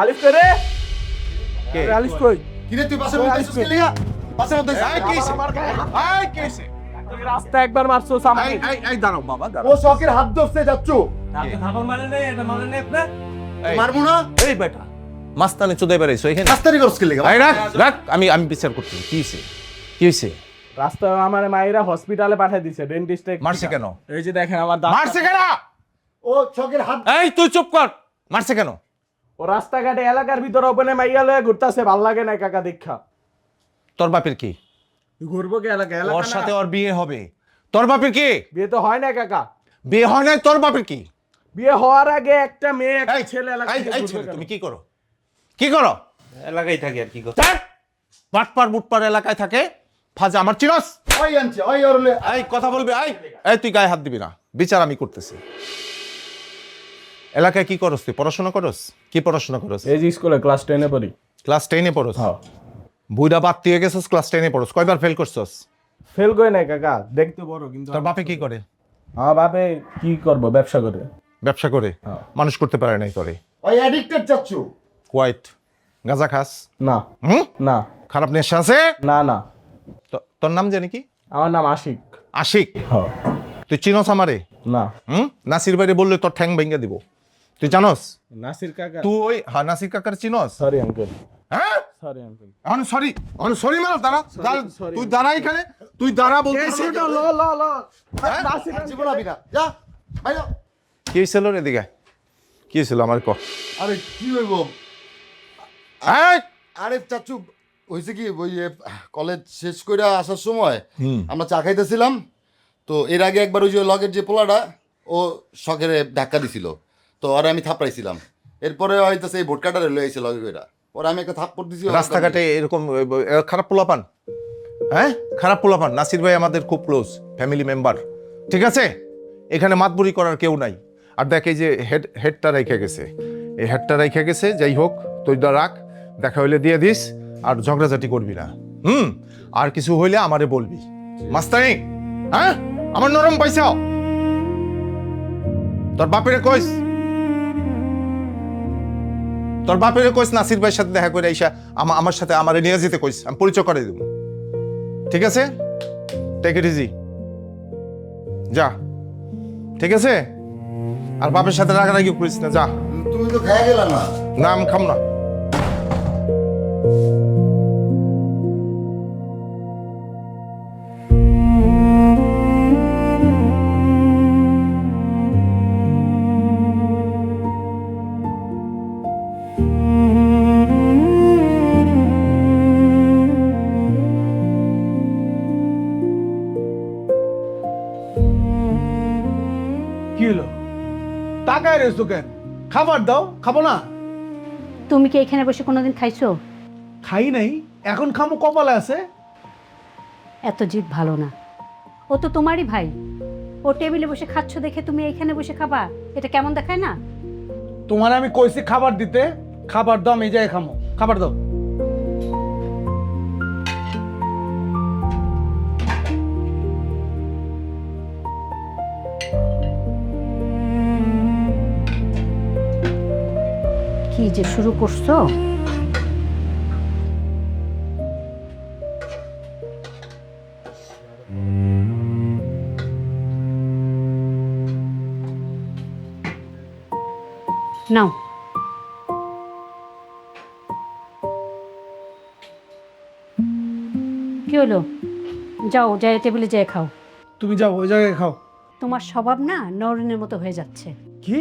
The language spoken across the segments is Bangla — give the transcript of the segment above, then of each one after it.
আলিফ করে কে? আলিফ কই কিরে তুই বাসের মধ্যে আছিস কি লিগা? বাসের মধ্যে এই কিসে? এই কিসে? তুই রাস্তা একবার মারছো সামনে এই দাঁড়াও বাবা ও দাঁড়াও। শখের হাত ধরছে যাচ্ছু এই, মারমু না এই বেটা মাস্তানে চোদাই বেড়াইছো এখানে। রাস্তারি করছ কি লিগা? এই রাখ রাখ, আমি বিচার করছি। কি হইছে? কি হইছে? রাস্তা আমার মায়েরা হসপিটালে পাঠিয়ে দিছে ডেন্টিস্টে মারছে কেন? এই যে দেখেন আমার দাঁত মারছে কেন? ও শখের হাত এই তুই চুপ কর। মারছে কেন? ও রাস্তাঘাটে এলাকার ভিতরে ওপেনে মাইয়া লয়ে ঘুরতাছে ভাল লাগে না কাকা দেখা তোর বাপের কি? ঘুরবো কি এলাকা ওর এলাকা সাথে না। ওর বিয়ে হবে। তোর বাপের কি? বিয়ে তো হয় না কাকা বিয়ে হয় না, তোর বাপের কি? বিয়ে হওয়ার আগে একটা মেয়ে একটা এই ছেলে এলাকা এই, থেকে এই ঘুরবে ছেলে, কেন? তুমি কি করো? কি করো? এলাকায় থাকি আর কি করব। ধ্যাৎ! বাটপার বুটপার এলাকায় থাকে। ফাজা আমার চিনস? ওই আনছে ওই ওরলে এই কথা বলবি? এই তুই গায়ে হাত দিবি না, বিচার আমি করতেছি। এলাকায় কি করস তুই? পড়াশোনা করস? কি পড়াশোনা করস? এই যে স্কুলে ক্লাস 10 এ পড়ি ক্লাস 10-এ পড়স? হ্যাঁ বুইড়া বাদ দিয়ে গেছস, ক্লাস 10-এ পড়স। কয়বার ফেল করছস? ফেল করে নাই কাকা দেখতে বড় কিন্তু তোর বাপে কি করে? আমার বাপে কি করবো ব্যবসা করে ব্যবসা করে? হ্যাঁ। মানুষ করতে পারে নাই তোরে। ওই অ্যাডিক্টেড যাচ্ছু কোয়াইট। গাঁজা খাস? না হুম? না খারাপ নেশা আছে? না না তোর নাম জানি কি? আমার নাম আশিক আশিক। হ্যাঁ তুই চিনস আমারে? না হুম? নাসির বাইরে বললে তোর ঠ্যাং ভেঙে দিব। তুই জানস? নাসির কাকা তুই হ্যাঁ নাসির কাকার চিনস? সরি আঙ্কেল হ্যাঁ? সরি আঙ্কেল সরি মাল দাঁড়া। sorry. তুই দাঁড়া এখানে। তুই দাঁড়া বলতে। ল ল ল জীবন আবি না যা ভাইয়া কি হয়েছিল রে এদিকে? কি হয়েছিল আমার ক? আরে কি হইব এই! আরে চাচু হইছে কি ওই কলেজ শেষ করে আসার সময় আমরা চা খাইতেছিলাম তো এর আগে একবার ওই যে লগের যে পোলাটা ও শখের ধাক্কা দিছিল তো ওরা আমি থাপড়াইছিলাম এরপরে হয়তো সেই ভোট কাটারে লয়ে আইছে লগে কইরা ওরা আমি একটা থাপ্পড় দিছি রাস্তাঘাটে এরকম খারাপ পোলাপান? হ্যাঁ, খারাপ পোলাপান। নাসির ভাই আমাদের খুব ক্লোজ ফ্যামিলি মেম্বার, ঠিক আছে? এখানে মাতবুরি করার কেউ নাই। আর দেখ এই যে হেডটা রেখে গেছে, এই হেডটা রেখে গেছে। যাই হোক তুই রাখ, দেখা হইলে দিয়ে দিস, আর ঝগড়াঝাটি করবি না। আর কিছু হইলে আমারে বলবি। মাস্তানি, হ্যাঁ আমার নরম পয়সা তোর বাপেরে কইস, তোর বাপেরে কইস নাসির ভাইয়ের সাথে দেখা করে আইসা আমার সাথে আমারে নিয়ে যেতে কইস, আমি পরিচয় করে দেব। ঠিক আছে? টেক ইট ইজি, যা। ঠিক আছে? আর বাপের সাথে রাগারাগি করিস না, যা। তুমি তো খাইয়া গেলা না না আমি খাম না। কি হলো? তাকায় রেছো কেন? খাবার দাও, খাবো না? তুমি কি এখানে বসে কোনোদিন খাইছো? খাই নাই, এখন খামো কপালে আছে। এত জিদ ভালো না। ও তো তোমারই ভাই। ও টেবিলে বসে খাচ্ছ দেখে তুমি এখানে বসে খাবা, এটা কেমন দেখায় না? তোমার আমি কইছি খাবার দিতে, খাবার দাও, আমি যাই খামো। খাবার দাও। কি যে শুরু করছো? নাও। কি হলো? যাও, যাই টেবিলে যেয়ে খাও। তুমি যাও, ওই জায়গায় খাও। তোমার স্বভাব না নরেনের মতো হয়ে যাচ্ছে। কি?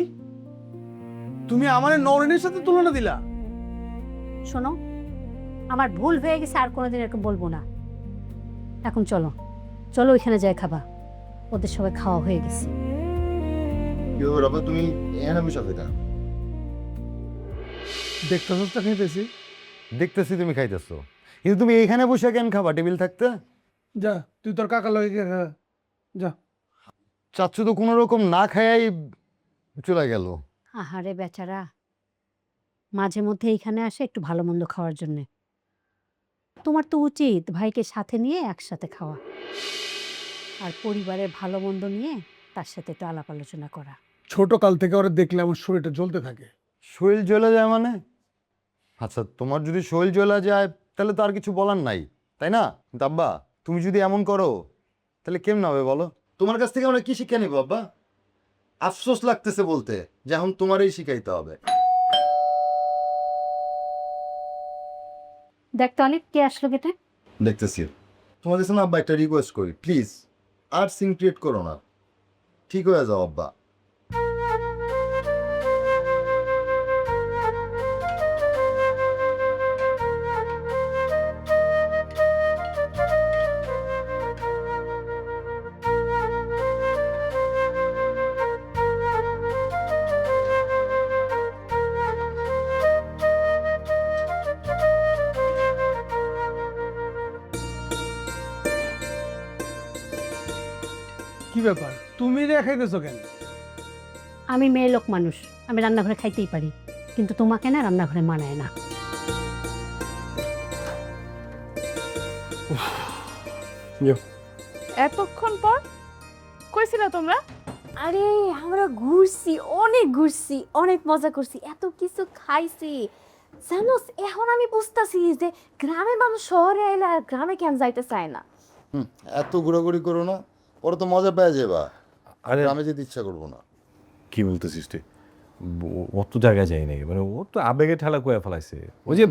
তুমি আমার নরেনের সাথে তুলনা দিলা? শোনো, আমার ভুল হয়ে গেছে, আর কোনোদিন এরকম বলবো না। এখন চলো, চলো ওইখানে যাই খাবা। ওদের সবাই খাওয়া হয়ে গেছে। কি হইব বাবা তুমি এখানে বসে আছো কেন দেখতেছ তো খাইতেছি। দেখতেছি তুমি খাইতেছো কিন্তু তুমি এইখানে বসে কেন খাবা টেবিল থাকতে যা, তুই তোর কাকার লগে গিয়ে খা। যা। চাচ্ছু তো কোনো রকম না খায়াই চলে গেল আহারে বেচারা, মাঝে মধ্যে এইখানে আসে একটু ভালো মন্দ খাওয়ার জন্যে। তোমার তো উচিত ভাইকে সাথে নিয়ে একসাথে খাওয়া, আর পরিবারের ভালো মন্দ নিয়ে তার সাথে একটু আলাপ আলোচনা করা। ছোট কাল থেকে ওরা দেখলে আমার শরীরটা জ্বলতে থাকে। শরীর জ্বলে যায় মানে আচ্ছা তোমার যদি শরীর জ্বলা যায় তাহলে তো আর কিছু বলার নাই, তাই না? কিন্তু আব্বা তুমি যদি এমন করো তাহলে কেমন হবে বলো? তোমার কাছ থেকে আমরা কি শিক্ষা নিব আব্বা? আফসোস লাগতেছে বলতে যে এখন তোমারই শিখাইতে হবে। দেখ তো অনেক কে আসলো গেটে। দেখতেছি। তোমার কাছে না আব্বা একটা রিকোয়েস্ট করি, প্লিজ আর সিন ক্রিয়েট করো না, ঠিক হয়ে যাও আব্বা। কি ব্যাপার, তুমি দেখাইতেছো কেন? আমি মেয়ে লোক মানুষ, আমি রান্নাঘরে খাইতেই পারি, কিন্তু তোমাকে না রান্নাঘরে মানায় না। এতক্ষণ পর কইছিলা তোমরা? আরে আমরা ঘুরছি, অনেক ঘুরছি, অনেক মজা করছি, এত কিছু খাইছি। জানোস এখন আমি বুঝতেছি যে গ্রামের মানুষ শহরে এলে আর গ্রামে কেন যাইতে চায় না। এত ঘোরাঘুরি করো না, পরে তো মজা পেয়ে যাবা। আরে আমি যেতে ইচ্ছা করবো না। কি বলতেছিস তুই? অত জায়গায় যাই নাই, মানে ও তো আবেগে ঠেলা কয়ে ফেলাইছে। ওই যে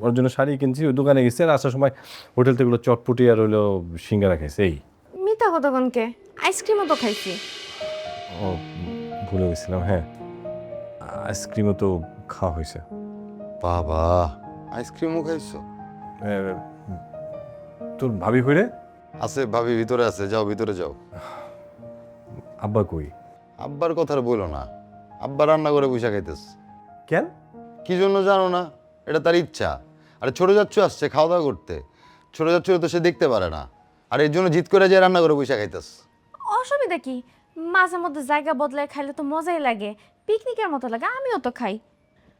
ওর জন্য শাড়ি কিনছি, ওই দোকানে গেছে, আর আসার সময় হোটেল থেকে চটপটি আর হইলো সিঙ্গারা খাইছে। এই মিথ্যা কথা কনকে, আইসক্রিমও তো খাইছি। ও ভুলে গেছিলাম, হ্যাঁ আইসক্রিমও তো খাওয়া হয়েছে। বাবা আইসক্রিমও খাইছো? তোর ভাবি কইরে? আছে, ভাবি ভিতরে আছে, যাও ভিতরে যাও। আব্বা কই? আব্বার কথা আর বলো না, আব্বা রান্না করে বসে খাইতেছে। কেন? কি জন্য জানো না? এটা তার ইচ্ছা। আরে ছোট যাচ্ছু আসছে খাওয়া দাওয়া করতে, ছোট যাচ্ছু তো সে দেখতে পারে না, আর এর জন্য জিত করে যায় রান্না করে বসে খাইতেছে। অসুবিধা কি, মাঝে মধ্যে জায়গা বদলায় খাইলে তো মজাই লাগে, পিকনিকের মতো লাগে, আমিও তো খাই।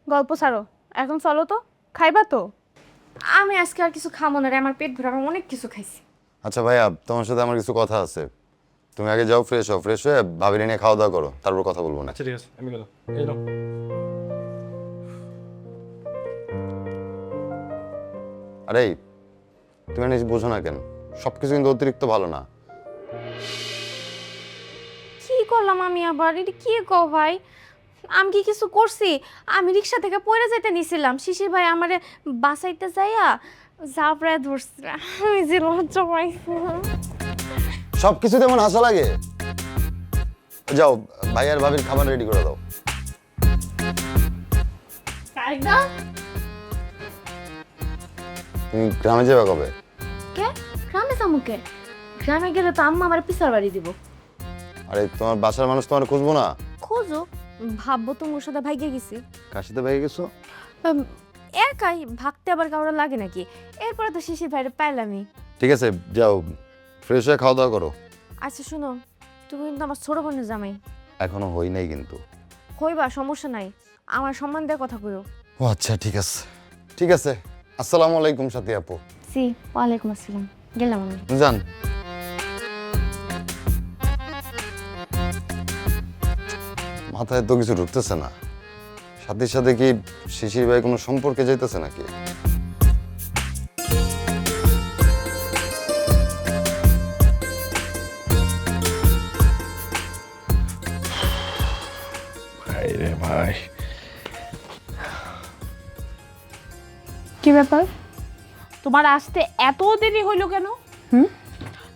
গল্প ছাড়ো, এখন চলো তো, খাইবা তো? আমি আজকে আর কিছু খাবো না রে, আমার পেট ভরে, আমি অনেক কিছু খাইছি। আচ্ছা ভাইয়া, তোমার সাথে আমার কিছু কথা আছে, তুমি আগে যাও ফ্রেশ হও, ফ্রেশ হয়ে ভাবিরে নিয়ে খাওয়া দাওয়া করো, তারপর কথা বলবো না। আচ্ছা ঠিক আছে, আমি গেলাম। এই নাও। আরে তুমি জিনিস বোঝো না কেন? সবকিছু কিন্তু অতিরিক্ত ভালো না। কি করলাম আমি আবার? এটা কি কও ভাই? আমি কি কিছু করছি? আমি রিক্সা থেকে পড়ে যাইতে নিছিলাম, শিশির ভাই আমারে বাঁচাইতে যাইয়া জাবড়ায় ধরছে, আমি যে লজ্জা পাইছি। সবকিছু তেমন হাসা লাগে। যাও ভাই আর ভাবির খাবার রেডি করে দাও। তুমি গ্রামে যাবে কবে? কে গ্রামে যামুকে? গ্রামে গেলে তো আম্মা আমার পিছার বাড়ি দিব। আরে তোমার বাসার মানুষ তোমার খুঁজবো না? খোঁজো, ভাববো তোমার সাথে ভাইগে গেছি। কার সাথে ভেগে গেছো? একাই ভাগতে আবার কারোর লাগে নাকি? এরপরে তো শিশির ভাইরে পাইলামই। ঠিক আছে যাও ফ্রেশ হয়ে খাওয়া দাওয়া করো। আচ্ছা শুনো, তুমি কিন্তু আমার ছোট বোনের জামাই। এখনো হই নাই কিন্তু। হইবা, সমস্যা নাই, আমার সম্মান দিয়ে কথা কইও। ও আচ্ছা ঠিক আছে, ঠিক আছে। আসসালামু আলাইকুম সাথী আপু। জি ওয়ালাইকুম আসসালাম, গেলাম আমি। যান। মাথায় তো কিছু ঢুকতেছে না, সাথীর সাথে কি শিশির ভাই কোনো সম্পর্কে যাইতেছে নাকি? ভাই রে ভাই, কি ব্যাপার, তোমার আসতে এত দেরি হইলো কেন?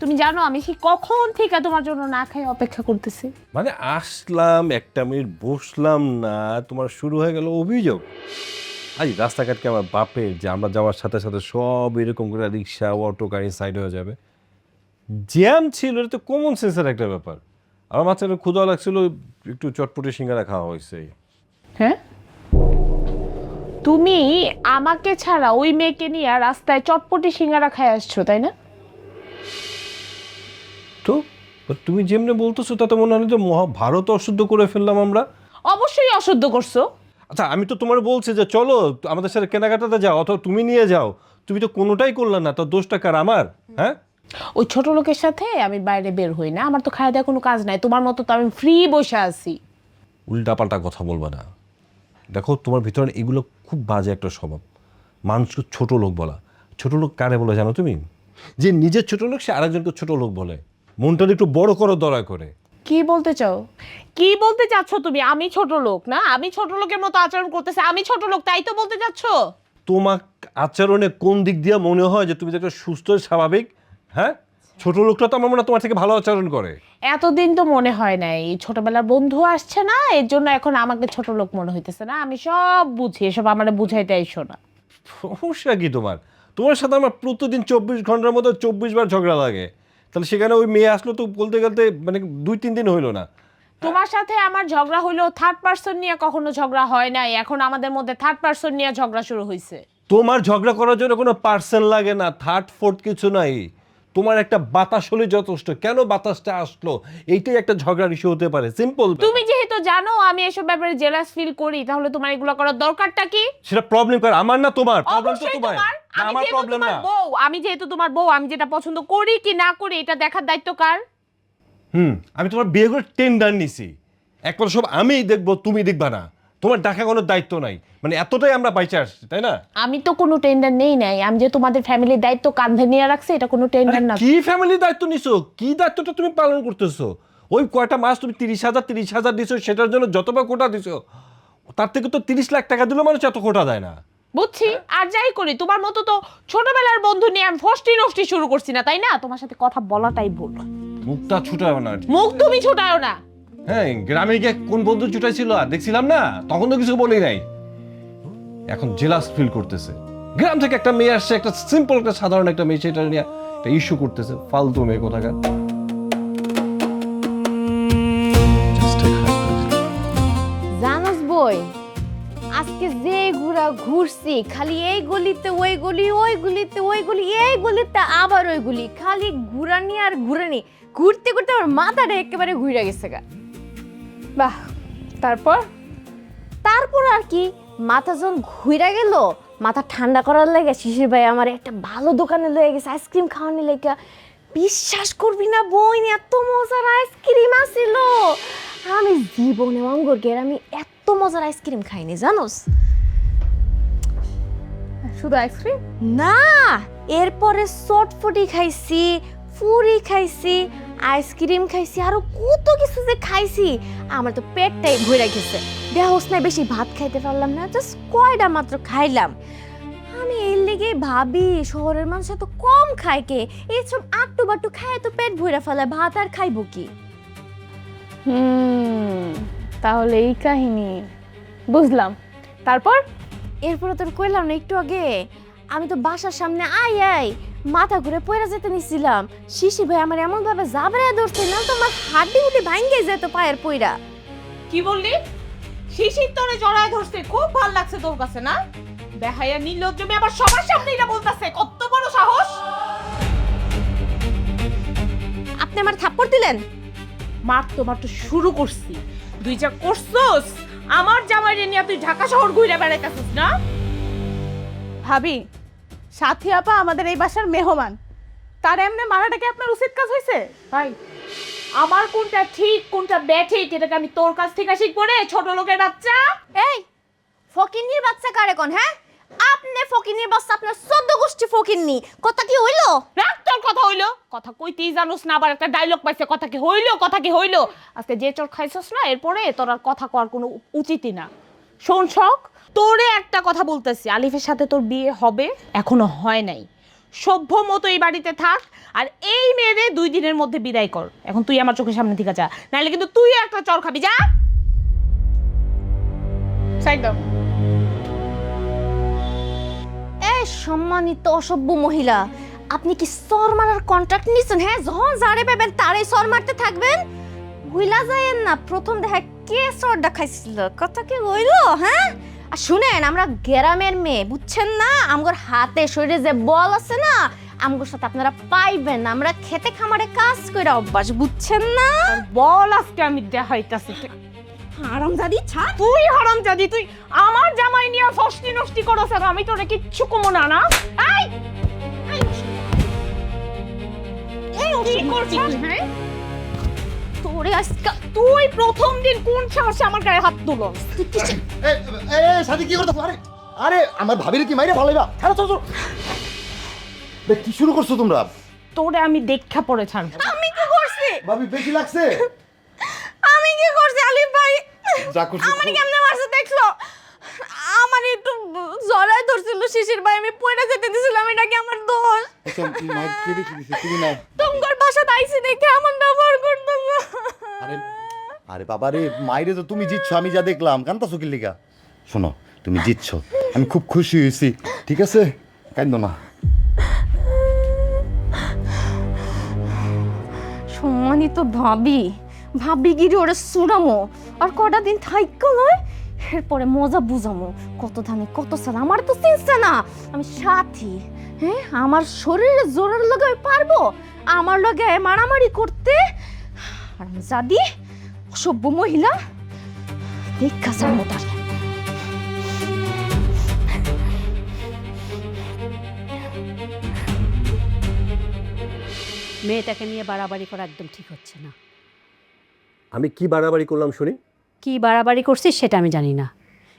তুমি জানো আমি কি কখন থেকে তোমার জন্য না খাই অপেক্ষা করতেছি? মানে আসলাম, একটা মিনিট বসলাম না, তোমার শুরু হয়ে গেল অভিযোগ। আজ রাস্তাঘাটকে আমার বাপের যে আমরা যাওয়ার সাথে সাথে সব এরকম করে রিক্সা অটো গাড়ি সাইড হয়ে যাবে। জ্যাম ছিল, এটা তো কমন সেন্সের একটা ব্যাপার। আমার মাঝখানে ক্ষুধা লাগছিল, একটু চটপটি সিঙ্গারা খাওয়া হয়েছে। হ্যাঁ, তুমি আমাকে ছাড়া ওই মেয়েকে নিয়ে রাস্তায় চটপটি সিঙ্গারা খাই আসছো, তাই না? তো তুমি যেমনি বলতেছো তাতে মনে হলো যে মহাভারত অশুদ্ধ করে ফেললাম আমরা। অবশ্যই অশুদ্ধ করছো। আচ্ছা আমি তো তোমার বলছি যে চলো আমাদের সাথে কেনাকাটাতে যাও, অথবা তুমি নিয়ে যাও, তুমি তো কোনোটাই করলে না, তো দোষটা কার, আমার? হ্যাঁ, ওই ছোট লোকের সাথে আমি বাইরে বের হই না, আমার তো খাওয়া দেওয়া কোনো কাজ নাই, তোমার মতো তো আমি ফ্রি বসে আছি। উল্টাপাল্টা কথা বলবা না। দেখো তোমার ভিতরে এগুলো খুব বাজে একটা স্বভাব। মানুষকে ছোট লোক বলা। ছোট লোক কারে বলে জানো তুমি? যে নিজের ছোট লোক সে আরেকজনকে ছোট লোক বলে। মনটা একটু বড় করো দয়া করে। কি বলতে চাও? কি বলতে চাচ্ছ তুমি? আমি ছোট লোক না? আমি ছোট লোকের মতো আচরণ করতেছি, আমি ছোট লোক তাই তো বলতে চাচ্ছ? তোমার আচরণে কোন দিক দিয়ে মনে হয় যে তুমি যে একটা সুস্থ স্বাভাবিক? হ্যাঁ, ছোট লোকটা তো আমার মনে হয় তোমার থেকে ভালো আচরণ করে। এতদিন তো মনে হয় নাই, ছোটবেলার বন্ধু আসছে না এর জন্য এখন আমাকে ছোট লোক মনে হইতেছে না। আমি সব বুঝি, এসব আমার বুঝাইতে আইসো না। সমস্যা কি তোমার? তোমার সাথে আমার প্রতিদিন 24 ঘন্টার মধ্যে 24 বার ঝগড়া লাগে। তাহলে সেখানে ওই মেয়ে আসলো তো বলতে গেলতে মানে 2-3 দিন হইলো না। তোমার সাথে আমার ঝগড়া হইলো থার্ড পারসন নিয়ে, কখনো ঝগড়া হয় নাই। এখন আমাদের মধ্যে থার্ড পারসন নিয়ে ঝগড়া শুরু হয়েছে। তোমার ঝগড়া করার জন্য কোনো পার্সন লাগে না, থার্ড ফোর্থ কিছু নাই। তোমার একটা বাতাস হলে যথেষ্ট। কেন বাতাসটা আসলো এইটাই একটা ঝগড়ার ইস্যু হতে পারে, সিম্পল। তুমি যেহেতু জানো আমি এসব ব্যাপারে জেলাস ফিল করি, তাহলে তোমার এগুলো করার দরকারটা কি? সেটা প্রবলেম করে আমার না তোমার, প্রবলেম তো অবশ্যই তোমার। তোমার। না, আমার প্রবলেম না। আমি যেহেতু তোমার বউ, আমি যেটা পছন্দ করি কি না করি এটা দেখার দায়িত্ব কার? আমি তোমার বিয়ে করে টেন্ডার নিছি, একবার সব আমিই দেখবো, তুমি দেখবা না। তোমার দেখা কোনো দায়িত্ব নাই, মানে এতটাই আমরা বাইচে আসছি, তাই না? আমি তো কোনো টেন্ডার নেই নাই, আমি যে তোমাদের ফ্যামিলির দায়িত্ব কাঁধে নিয়ে রাখছি এটা কোনো টেন্ডার না। কি ফ্যামিলির দায়িত্ব নিছো? কি দায়িত্বটা তুমি পালন করতেছো? ওই কয়টা মাস তুমি 30,000 দিছো, সেটার জন্য যতবার কোটা দিছো তার থেকে তো 30 লাখ টাকা দিলেও মানুষ এত কোটা দেয় না। বুঝছি, আর যাই করি তোমার মতো তো ছোটবেলার বন্ধু নিয়ে আমি ফষ্টি নষ্টি শুরু করছি না, তাই না? তোমার সাথে কথা বলাটাই ভুল। মুখটা ছুটাও না। মুখ তুমি ছুটাও না। হ্যাঁ, গ্রামে গিয়ে কোন বন্ধু ছুটাইছিল আর দেখছিলাম না, তখন তো কিছু বলি নাই। এখন জেলাস ফিল করতেছে। গ্রাম থেকে একটা মেয়ে আসছে, একটা সিম্পল একটা সাধারণ একটা মেয়ে, সেটা নিয়ে একটা ইস্যু করতেছে। ফালতু মেয়ে কোথাকার। জানোস বই, আজকে যে ঘোরা ঘুরছি, খালি এই গলিতে ওই গলি, ওই গলিতে ওই গলি, এই গলিতে আবার ওই গলি, খালি ঘুরানি আর ঘুরানি। ঘুরতে ঘুরতে আমার মাথাটা একেবারে ঘুরে গেছে গা। বাহ, তারপর তারপর আর কি, মাথা যখন ঘুরে গেল, মাথা ঠান্ডা করার লাগে শিশির ভাই আমার একটা ভালো দোকানে লয়ে গেছে আইসক্রিম খাওয়ানি লেগে। বিশ্বাস করবি না বোন, এত মজার আইসক্রিম আসিল, আমি জীবনে অঙ্গর আমি এত মজার আইসক্রিম খাইনি জানোস। শুধু আইসক্রিম না, এরপরে চটফটি খাইছি, ফুরি খাইছি, আইসক্রিম খাইছি, আরো কত কিছু যে খাইছি, আমার তো পেটটাই ভরে গেছে। দেহস না বেশি ভাত খাইতে পারলাম না, জাস্ট কয়টা মাত্র খাইলাম। আমি এর লেগে ভাবি শহরের মানুষ তো কম খায় কে, এইসব আটটু বাট্টু খায় তো পেট ভরে ফেলে, ভাত আর খাইবো কি? তাহলে এই কাহিনী বুঝলাম। তারপর এরপরে তোর কইলাম না একটু আগে, আমি তো বাসার সামনে আই মাথা ঘুরে পড়ে যেতে নিছিলাম। শিশি ভাই আমার এমন ভাবে জাবড়ায় ধরছে না, তো আমার হাড্ডি উঠে ভাঙ্গে যেত পায়ের পইরা। কি বললি? শিশির তোরে জড়ায় ধরছে, খুব ভালো লাগছে তোর কাছে না? বেহায়া নির্লজ্জ মেয়ে আবার সবার সামনে এটা বলতাছে, কত বড় সাহস! আপনি আমার থাপ্পড় দিলেন? মার তো শুরু করছি, তুই যা করছস আমার জামাইরে নিয়ে তুই ঢাকা শহর ঘুরে বেড়াইতেছিস না? ভাবি, সাথী আপা আমাদের এই বাসার মেহমান, তার এমনি মারাটা কি আপনার উচিত কাজ হয়েছে? ভাই, আমার কোনটা ঠিক কোনটা ব্যাঠিক এটাকে আমি তোর কাছ থেকে শিখবো রে, ছোট লোকের বাচ্চা? এই ফকিন্নির বাচ্চা কারে কোন? হ্যাঁ, আপনি ফকিন্নির বাচ্চা, আপনার 14 গোষ্ঠী ফকিন্নি। কথা কি হইলো? রাখ তোর কথা হইলো, কথা কইতেই জানোস না, আবার একটা ডায়লগ পাইছে, কথা কি হইলো, কথা কি হইলো। আজকে যে চোর খাইছস না, এরপরে তোর আর কথা কওয়ার কোনো উচিতই না। শোন শখ, তোরে একটা কথা বলতেছি, আলিফের সাথে তোর বিয়ে হবে, এখনো হয় নাই। সভ্য মতো এই বাড়িতে থাক, আর এই মেয়েরে 2 দিনের মধ্যে বিদায় কর। এখন তুই আমার চোখের সামনে থেকে যা, নাহলে কিন্তু তুই একটা চর খাবি। যা সাইড দাও। এই সম্মানিত অসভ্য মহিলা, আপনি কি সর মারার কন্ট্রাক্ট নিছেন? হ্যাঁ, যখন যারে পাবেন তারে সর মারতে থাকবেন, ভুলা যায়েন না প্রথম দেখা কে সর দেখাইছিল। কথা কি হইলো? হ্যাঁ, আর শুনেন, আমরা গ্রামের মেয়ে, বুঝছেন না? আমগর হাতে শরীরে যে বল আছে না, আমগর সাথে আপনারা পাইবেন না। আমরা খেতে খামারে কাজ কইরা অভ্যাস, বুঝছেন না? বল আজকে আমি দেখাইতাছি। হারামজাদি ছাড়। তুই হারামজাদি, তুই আমার জামাই নিয়ে ফষ্টি নষ্টি করছ, আর আমি তোরে কিচ্ছু কমো না। না এই কি করছিস? হ্যাঁ, তোরে আজকে তুই প্রথম দিন কোন সাহসে আমার গায়ে হাত তুলস? সাথী কি করতে পারে? আরে আমার ভাবির কি মাইরে ভালোই বা ছাড়ো ছাড়ো ছাড়ো। বে, কি শুরু করছো তোমরা? তোরে আমি দেখা পড়ে ছাড়বো। আমি কি করছি? ভাবি বেশি লাগছে? আমি কি করছি আলিফ ভাই? যা করছো আমার কেমনে মারছে দেখছো? আমার একটু জড়ায় ধরছিল শিশির ভাই, আমি পড়ে যেতে দিছিলাম, এটা কি আমার দোষ? আচ্ছা মাইক কে বেশি দিছে তুমি না? তোমার বাসা আইছি দেখে এমন ব্যবহার করতো। আরে আরে বাবা রে, মাইরে তো তুমি জিতছো, আমি যা দেখলাম। কান্তাছো কি লিগা? শোনো, তুমি জিতছো, আমি খুব খুশি হয়েছি, ঠিক আছে? কান্দো না। সম্মানিত ভাবি গিরি ওরে সুরামো আর কটা দিন থাইকা নয়, এরপরে মজা বুঝামো কত ধানে কত সাল। আমার তো চিনছে না আমি সাথী, হ্যাঁ? আমার শরীরে জোরের লাগাই পারবো আমার লগে মারামারি করতে? আর আমি জাদি অসভ্য মহিলা দেখা যার মতো। মেয়েটাকে নিয়ে বাড়াবাড়ি করা একদম ঠিক হচ্ছে না। আমি কি বাড়াবাড়ি করলাম শুনি? কি বাড়াবাড়ি করছিস সেটা আমি জানি না,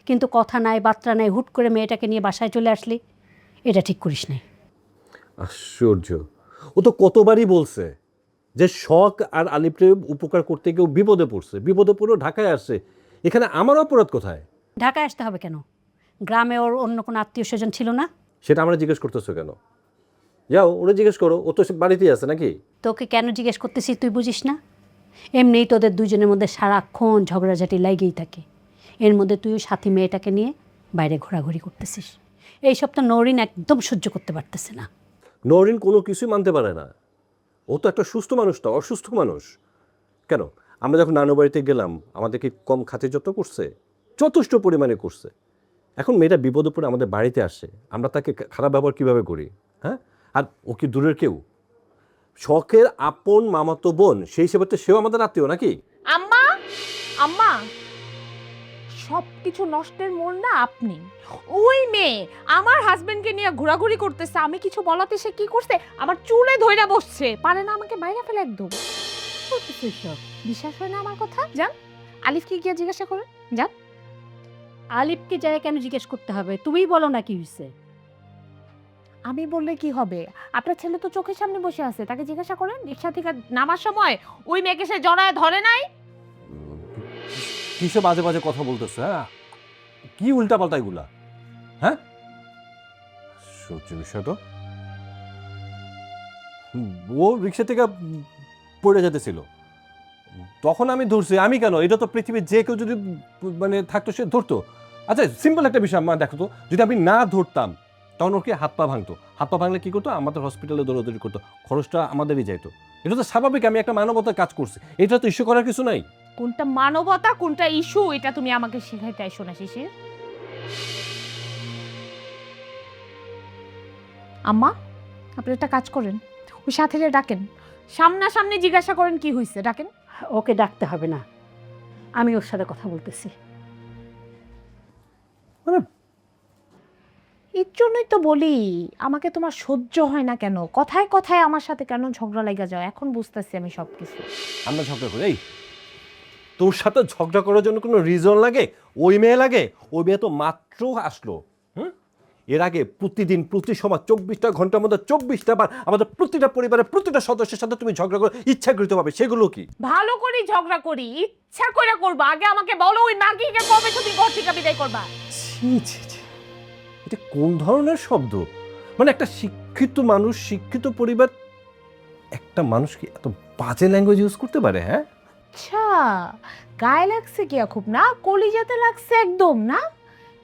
কিন্তু কথা নাই বার্তা নাই, হুট করে মেয়েটাকে নিয়ে বাসায় চলে আসলি, এটা ঠিক করিস নাই। আশ্চর্য, ও তো কতবারই বলছে যে শখ আর আলিপরে উপকার করতে কেউ বিপদে পড়ছে, বিপদে পড়েও ঢাকায় আসছে। এখানে আমার অপরাধ কোথায়? ঢাকায় আসতে হবে কেন? গ্রামে ওর অন্য কোনো আত্মীয় স্বজন ছিল না? সেটা আমরা জিজ্ঞেস করতেছো কেন? যাও ওরা জিজ্ঞেস করো, ও তো বাড়িতেই আছে নাকি? তোকে কেন জিজ্ঞেস করতেছি তুই বুঝিস না? এমনিই তোদের দুজনের মধ্যে সারাক্ষণ ঝগড়াঝাটি লাগেই থাকে, এর মধ্যে তুইও সাথী মেয়েটাকে নিয়ে বাইরে ঘোরাঘুরি করতেছিস। এইসব তো নরিন একদম সহ্য করতে পারতেছে না। নরিন কোনো কিছুই মানতে পারে না। ও তো একটা সুস্থ মানুষ, না অসুস্থ মানুষ। কেন আমরা যখন নানু বাড়িতে গেলাম আমাদেরকে কম খাতির যত্ন করছে? যথেষ্ট পরিমাণে করছে। এখন মেয়েটা বিপদে পড়ে আমাদের বাড়িতে আসে, আমরা তাকে খারাপ ব্যবহার কীভাবে করি? হ্যাঁ, আর ও কি দূরের কেউ? শখের আপন মামাতো বোন, সেই হিসেবে তো সেও আমাদের আত্মীয় নাকি? আম্মা, আম্মা, সব কিছু নষ্টের মূল না আপনি। ওই মেয়ে আমার হাজবেন্ডকে নিয়ে ঘোরাঘুরি করতেছে, আমি কিছু বলাতে সে কি করছে, আমার চুলে ধইরা বসছে, পারে না আমাকে বাইরে ফেলে একদম। সব বিশ্বাস হয় না আমার কথা? যান আলিফকে গিয়ে জিজ্ঞাসা করেন, যান। আলিফকে যায় কেন জিজ্ঞেস করতে হবে? তুমিই বলো না কি হয়েছে। আমি বললে কি হবে? আপনার ছেলে তো চোখের সামনে বসে আছে, তাকে জিজ্ঞাসা করেন। রিক্সা থেকে নামার সময় ওই মেয়েকে সে জড়ায় ধরে নাই? কিসব বাজে বাজে কথা বলতেছে? হ্যাঁ, কি উল্টাপাল্টা এগুলা? হ্যাঁ, সহ্য বিষয় তো। ও রিক্সা থেকে পড়ে যেতেছিল, তখন আমি ধরছি। আমি কেন? এটা তো পৃথিবীর যে কেউ যদি মানে থাকতো সে ধরতো। আচ্ছা সিম্পল একটা বিষয় আমার দেখো তো, যদি আমি না ধরতাম তখন ওর কি হাত পা ভাঙতো? হাত পা ভাঙলে কি করতো? আমাদের হসপিটালে দৌড়াদৌড়ি করতো, খরচটা আমাদেরই যাইতো। এটা তো স্বাভাবিক, আমি একটা মানবতার কাজ করছি, এটা তো ইস্যু করার কিছু নাই। কোনটা মানবতা কোনটা ইস্যু এটা তুমি আমাকে শিখাইতে আইসো না শিশির। আম্মা, আপনি একটা কাজ করেন, ওই সাথীরে ডাকেন, সামনাসামনি জিজ্ঞাসা করেন কি হয়েছে, ডাকেন। ওকে ডাকতে হবে না, আমি ওর সাথে কথা বলতেছি। মানে এর জন্যই তো বলি আমাকে তোমার সহ্য হয় না কেন, কথায় কথায় আমার সাথে কেন ঝগড়া লাগা যায়, এখন বুঝতেছি আমি সবকিছু। আমরা ঝগড়া করি? এই তোর সাথে ঝগড়া করার জন্য কোনো রিজন লাগে? ওই মেয়ে লাগে? ওই মেয়ে তো মাত্র আসলো। এর আগে প্রতিদিন প্রতি সময় 24টা ঘন্টার মধ্যে 24টা বার আমাদের প্রতিটা পরিবারের প্রতিটা সদস্যের সাথে তুমি ঝগড়া করো ইচ্ছাকৃতভাবে, সেগুলো কি? ভালো করে ঝগড়া করি, ইচ্ছা করে করবা। আগে আমাকে বলো ওই নাগিকে কবে তুমি ঘর থেকে বিদায় করবা? ছি ছি ছি, এটা কোন ধরনের শব্দ? মানে একটা শিক্ষিত মানুষ, শিক্ষিত পরিবার, একটা মানুষ কি এত বাজে ল্যাঙ্গুয়েজ ইউজ করতে পারে? হ্যাঁ, আচ্ছা, গায়ে লাগছে কি খুব না, কলিজাতে লাগছে একদম না?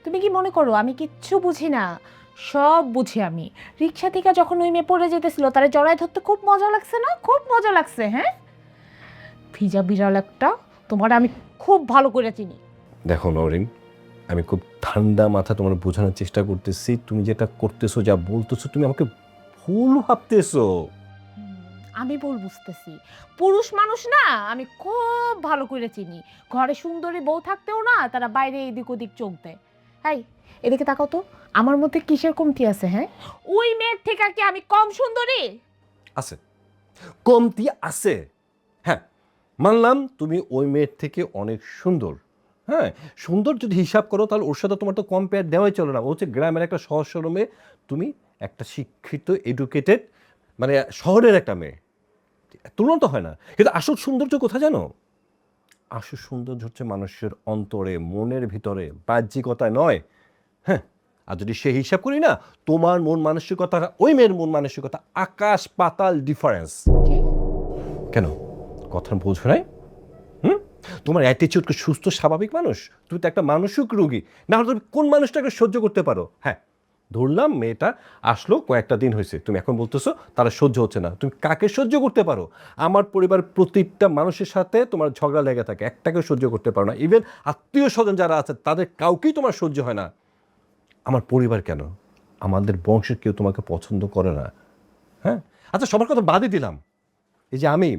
তুমি কি মনে করো আমি কিচ্ছু বুঝি না? সব বুঝি আমি। রিক্সা থেকে যখন ওই মেয়ে পড়ে যেতেছিল তারে জড়ায় ধরতে খুব মজা লাগছে না? খুব মজা লাগছে। হ্যাঁ, ভিজা বিড়াল একটা, তোমার আমি খুব ভালো করে চিনি। দেখো নরিন, আমি খুব ঠান্ডা মাথা তোমার বোঝানোর চেষ্টা করতেছি। তুমি যেটা করতেছো, যা বলতেছো, তুমি আমাকে ভুল ভাবতেছো। আমি ভুল বুঝতেছি? পুরুষ মানুষ না আমি খুব ভালো করে চিনি। ঘরে সুন্দরী বউ থাকতেও না তারা বাইরে এদিক ওদিক চোখ দেয়। এই এদিকে তাকাও তো, আমার মধ্যে কিসের কমতি আছে? হ্যাঁ, ওই মেয়ের থেকে কি আমি কম সুন্দরী? আছে, কমতি আছে। হ্যাঁ মানলাম তুমি ওই মেয়ের থেকে অনেক সুন্দর, হ্যাঁ, সুন্দর যদি হিসাব করো তাহলে ওর সাথে তোমার তো কম্পেয়ার দেওয়াই চলে না। ও হচ্ছে গ্রামের একটা সহজ সরল মেয়ে, তুমি একটা শিক্ষিত এডুকেটেড মানে শহরের একটা মেয়ে, তুলনা তো হয় না। কিন্তু আসল সৌন্দর্য কোথায় জানো? আসল সৌন্দর্য হচ্ছে মানুষের অন্তরে, মনের ভিতরে, বাহ্যিকতায় নয়। হ্যাঁ, আর যদি সে হিসাব করি না, তোমার মন মানসিকতা ওই মেয়ের মন মানসিকতা আকাশ পাতাল ডিফারেন্স। কেন কথা বোঝো নাই? তোমার অ্যাটিচিউডকে সুস্থ স্বাভাবিক মানুষ, তুমি তো একটা মানসিক রোগী। না হলে তুমি কোন মানুষটাকে সহ্য করতে পারো? হ্যাঁ, ধরলাম মেয়েটা আসলো কয়েকটা দিন হয়েছে, তুমি এখন বলতেছো তারা সহ্য হচ্ছে না। তুমি কাকে সহ্য করতে পারো? আমার পরিবার প্রতিটা মানুষের সাথে তোমার ঝগড়া লেগে থাকে, একটাকেও সহ্য করতে পারো না। ইভেন আত্মীয় স্বজন যারা আছে তাদের কাউকেই তোমার সহ্য হয় না। আমার পরিবার কেন, আমাদের বংশের কেউ তোমাকে পছন্দ করে না। হ্যাঁ, আচ্ছা সবার কথা বাদই দিলাম, এই যে আমি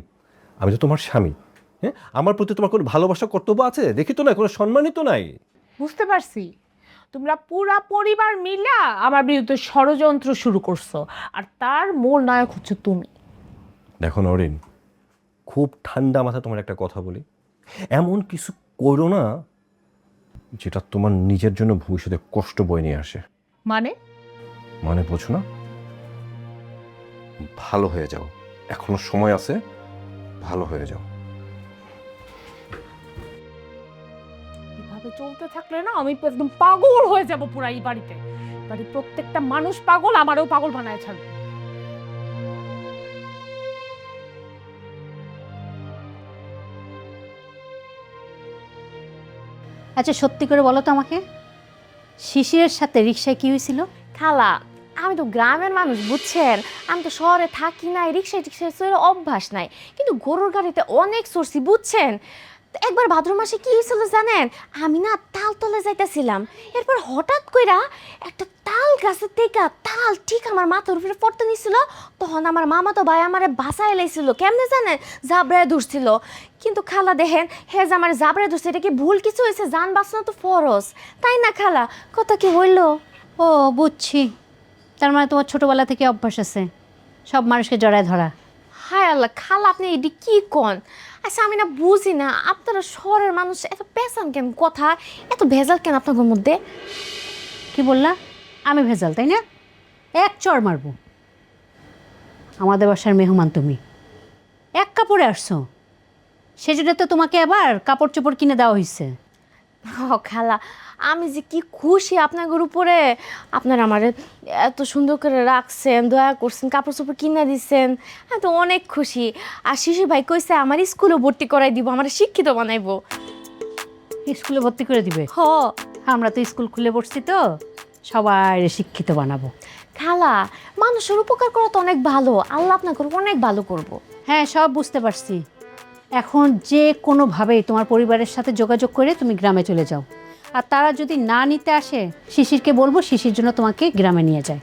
তো তোমার স্বামী। হ্যাঁ, আমার প্রতি তোমার কোনো ভালোবাসা কর্তব্য আছে? দেখি তো না, কোনো সম্মানই তো নাই। বুঝতে পারছি, তোমরা পুরা পরিবার মিলা আমার বিরুদ্ধে ষড়যন্ত্র শুরু করছো, আর তার মূল নায়ক হচ্ছে তুমি। দেখো নরিন, খুব ঠান্ডা মাথায় তোমার একটা কথা বলি, এমন কিছু করো না যেটা তোমার নিজের জন্য ভবিষ্যতে কষ্ট বয়ে নিয়ে আসে। মানে বোঝো না? ভালো হয়ে যাও, এখনো সময় আছে, ভালো হয়ে যাও। এভাবে চলতে থাকলে না আমি একদম পাগল হয়ে যাব পুরা এই বাড়িতে। বাড়ির প্রত্যেকটা মানুষ পাগল, আমারও পাগল বানায় ছাড়বে। আচ্ছা সত্যি করে বলো তো আমাকে, শিশিরের সাথে রিক্সায় কি হয়েছিল? খালা, আমি তো গ্রামের মানুষ বুঝছেন, আমি তো শহরে থাকি নাই, রিক্সায় টিক্সায় চড়ে অভ্যাস নাই, কিন্তু গরুর গাড়িতে অনেক চড়ছি বুঝছেন। তো একবার ভাদ্র মাসে কি হয়েছিল জানেন, আমি না তাল তলে যাইতেছিলাম, এরপর হঠাৎ কইরা একটা তাল গাছের থেকে তাল ঠিক আমার মাথার উপরে পড়তে নিছিল। তখন আমার মামা তো ভাই আমারে বাসায় লাইছিল, কেমনে জানেন, জাবরায় ধরছিল। কিন্তু খালা দেখেন, হে যে আমার জাবরায় ধরছে, এটা কি ভুল কিছু হয়েছে? জান বাঁচানো তো ফরজ, তাই না খালা? কথা কি হইলো? ও বুঝছি, তার মানে তোমার ছোটবেলা থেকে অভ্যাস আছে সব মানুষকে জড়ায় ধরা। হায় আল্লাহ, খালা আপনি এটি কি কন? আচ্ছা আমি না বুঝি না, আপনারা শহরের মানুষ এত পেছান কেন, কথা এত ভেজাল কেন আপনাদের মধ্যে? কি বললা? আমি ভেজাল তাই না? এক চড় মারবো। আমাদের বাসার মেহমান তুমি, এক কাপড়ে আসছো, সেজন্য তো তোমাকে আবার কাপড় চোপড় কিনে দেওয়া হয়েছে। ও খালা, আমি যে কি খুশি আপনাদের উপরে, আপনারা আমার এত সুন্দর করে রাখছেন, দয়া করছেন, কাপড় চোপড় কিনে দিচ্ছেন, আমি তো অনেক খুশি। আর শিশির ভাই কইছে আমার স্কুলে ভর্তি করাই দিব, আমার শিক্ষিত বানাইবো। স্কুলে ভর্তি করে দিবে? হ, আমরা তো স্কুল খুলে পড়ছি, তো সবাই শিক্ষিত বানাবো। খালা মানুষের উপকার করা তো অনেক ভালো, আল্লাহ আপনাকে অনেক ভালো করব। হ্যাঁ সব বুঝতে পারছি, এখন যে কোনোভাবেই তোমার পরিবারের সাথে যোগাযোগ করে তুমি গ্রামে চলে যাও। আর তারা যদি না নিতে আসে, শিশিরকে বলবো শিশির জন্য তোমাকে গ্রামে নিয়ে যায়।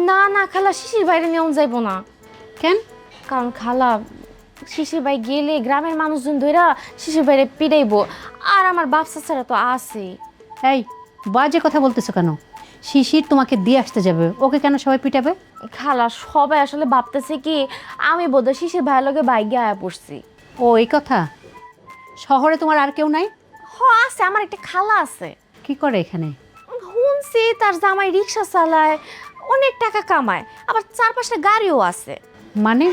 না না খালা, শিশির বাইরে নেওয়া যাইব না। কেন? কারণ খালা, শিশির ভাই গেলে গ্রামের মানুষজন ধইরা শিশির বাইরে পিড়াইবো, আর আমার বাপসা ছাড়া তো আছে। এই বাজে কথা বলতেছো কেন? শিশির তোমাকে দিয়ে আসতে যাবে, ওকে কেন সবাই পিটাবে? খালা সবাই আসলে ভাবতেছে কি আমি বোধহয় শিশির ভাইয়ের লগে বাইকে আয়া পড়ছি। ও এই কথা? শহরে তোমার আর কেউ নাই? হ আছে, আমার একটা খালা আছে। কি করে এখানে? শুনছি তার জামাই রিক্সা চালায়, অনেক টাকা কামায়, আবার চারপাশে গাড়িও আছে। মানে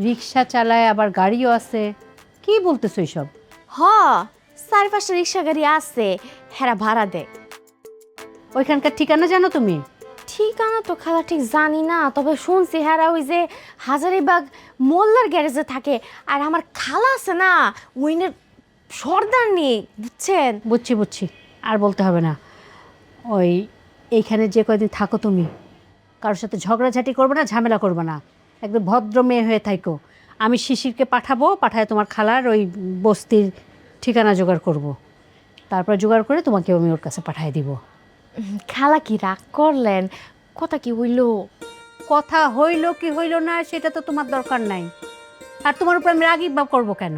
রিক্সা চালায় আবার গাড়িও আছে? কি বলতেছো এইসব? হ, চারপাশে রিক্সা গাড়ি আছে, হেরা ভাড়া দেয়। ওইখানকার ঠিকানা জানো তুমি? ঠিকানা তো খালা ঠিক জানি না, তবে শুনছি হেরা ওই যে হাজারিবাগ মোল্লার গ্যারেজে থাকে। আর আমার খালা আছে না, উইনের সর্দার নেই বুঝছেন। বুঝছি বুঝছি, আর বলতে হবে না। ওই এইখানে যে কয়দিন থাকো তুমি, কারোর সাথে ঝগড়াঝাটি করবে না, ঝামেলা করবে না, একদম ভদ্র মেয়ে হয়ে থাকো। আমি শিশিরকে পাঠায় তোমার খালার ওই বস্তির ঠিকানা জোগাড় করব। তারপর জোগাড় করে তোমাকে আমি ওর কাছে পাঠিয়ে দিব। খালা কি রাগ করলেন? কথা কি হইল? কথা হইল কি হইল না সেটা তো তোমার দরকার নাই। আর তোমার উপর আমি রাগই বা করবো কেন?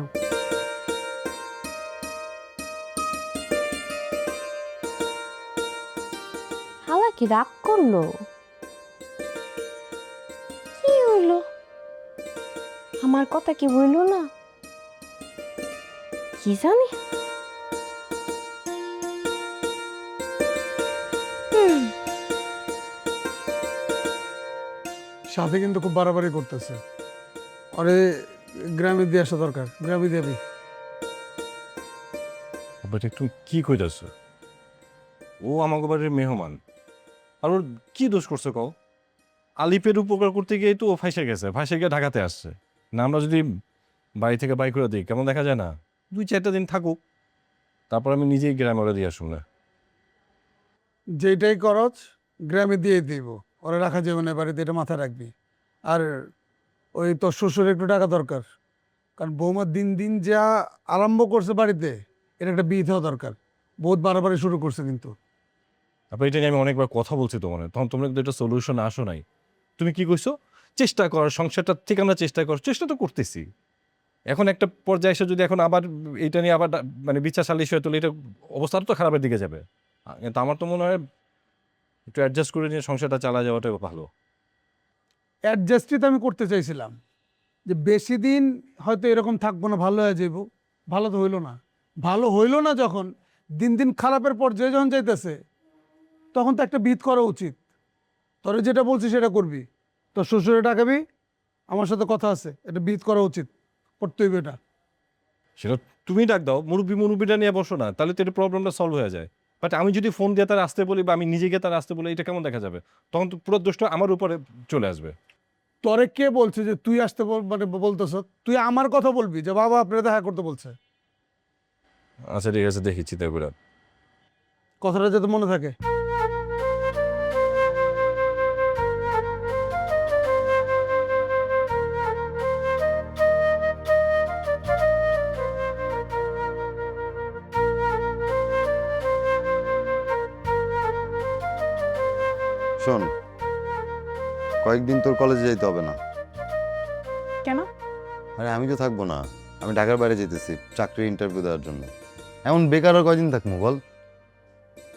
খালা কি রাগ করলো? কি হইল? আমার কথা কি হইল না? কি জানি। সাথে কিন্তু খুব বাড়াবাড়ি করতেছে। আরে গ্রামে দিয়ে আসা দরকার, গ্রামে দিবি। বাট একটু কি কইতাছ? ও আমাকে বাড়ির মেহমান, আর ওর কি দোষ করছে কও? আলিপের উপকার করতে গিয়ে তো ও ফাঁসে গেছে, ফাঁসে গিয়ে ঢাকাতে আসছে না। আমরা যদি বাড়ি থেকে বাই করে দিই কেমন দেখা যায় না? 2-4টা দিন থাকুক, তারপর আমি নিজেই গ্রামে ওরা দিয়ে আসুন না। যেটাই খরচ গ্রামে দিয়ে দিব, ওরা রাখা যাবে না বাড়িতে, এটা মাথায় রাখবি। আর ওই তোর শ্বশুরের একটু টাকা দরকার, কারণ বৌমা দিন দিন যা আরম্ভ করছে বাড়িতে, এটা একটা বিয়ে হওয়া দরকার। বহুত বাড়াবাড়ি শুরু করছে কিন্তু। তারপর এটা নিয়ে আমি অনেকবার কথা বলছি তোমার, তখন তোমরা কিন্তু এটা সলিউশন আসো নাই। তুমি কি কইছো? চেষ্টা কর, সংসারটা ঠিকানা চেষ্টা কর। চেষ্টা তো করতেছি। এখন একটা পর্যায়ে এসে যদি এখন আবার এটা নিয়ে আবার মানে বিচার সালিশ হয়ে তোলে, এটা অবস্থা তো খারাপের দিকে যাবে। কিন্তু আমার তো মনে হয় একটু অ্যাডজাস্ট করে নিয়ে সংসারটা চালা যাওয়াটাই ভালো। অ্যাডজাস্টই তো আমি করতে চাইছিলাম, যে বেশি দিন হয়তো এরকম থাকবো না, ভালো হয়ে যাইব। ভালো তো হইলো না। ভালো হইলো না যখন, দিন দিন খারাপের পর্যায়ে যখন যাইতেছে, তখন তো একটা বিদ করা উচিত। তোরে যেটা বলছি সেটা করবি, তোর শ্বশুরে ডাকাবি, আমার সাথে কথা আছে, এটা বিদ করা উচিত, করতে হইবে এটা। সেটা তুমি ডাক দাও, মুরব্বিটা নিয়ে বসো না, তাহলে তো এটা প্রবলেমটা সলভ হয়ে যায়। বাট আমি যদি ফোন দিয়ে তার আসতে বলি বা আমি নিজে গিয়ে তার আসতে বলি, এটা কেমন দেখা যাবে? তখন তো পুরো দোষটা আমার উপরে চলে আসবে। তোরে কে বলছে যে তুই আসতে মানে বলতেছ? তুই আমার কথা বলবি যে বাবা আপনারা দেখা করতে বলছে। আচ্ছা ঠিক আছে, দেখি চিন্তা করে। কথাটা যাতে মনে থাকে। শোন, কয়েকদিন তোর কলেজে যাইতে হবে না। কেন? আরে আমি তো থাকবো না, আমি ঢাকার বাইরে যেতেছি চাকরির ইন্টারভিউ দেওয়ার জন্য। এমন বেকার আর কয়দিন থাকবো বল?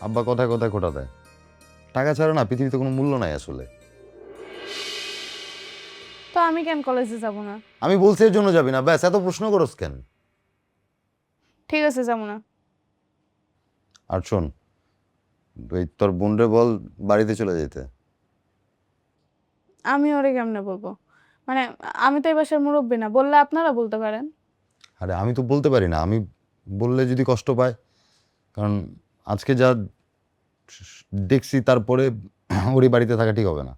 আব্বা কথায় কথায় খোটা দেয়, টাকা ছাড়া না পৃথিবীতে কোনো মূল্য নাই আসলে। তো আমি কেন কলেজে যাব না? আমি বলছি এর জন্য যাবি না, ব্যাস এত প্রশ্ন করস কেন? ঠিক আছে, যাব না। আর শোন, ওই তোর বোনরে বল বাড়িতে চলে যেতে। আমি ওরে কেমনে বলবো? মানে আমি তো এই বাসার মুরব্বী না, বললে আপনারা বলতে পারেন। আরে আমি তো বলতে পারি না, আমি বললে যদি কষ্ট পায়, কারণ আজকে যা দেখছি তারপরে ওরই বাড়িতে থাকা ঠিক হবে না।